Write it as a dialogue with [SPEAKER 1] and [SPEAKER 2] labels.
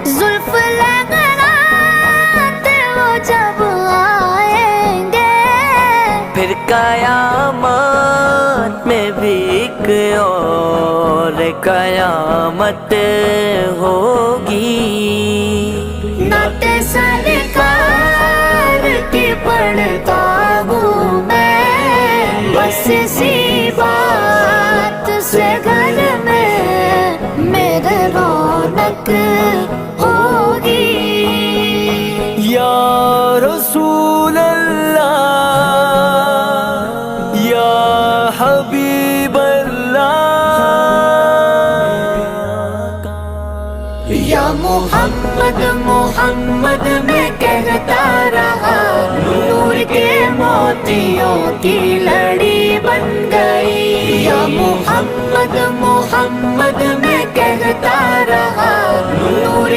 [SPEAKER 1] زلف لہرات وہ جب آئیں گے،
[SPEAKER 2] پھر قیامت میں بھی ایک اور قیامت ہوگی۔
[SPEAKER 1] نعت سرکار کی پڑھتا ہوں میں، بس اسی بات سے گھر میں میرے رونق ہوگی۔
[SPEAKER 2] یا رسول اللہ، یا حبیب اللہ،
[SPEAKER 1] یا محمد محمد میں کہتا رہا، نور کے موتیوں کی لڑی بن گئی۔ یا محمد محمد میں کہتا رہا، نور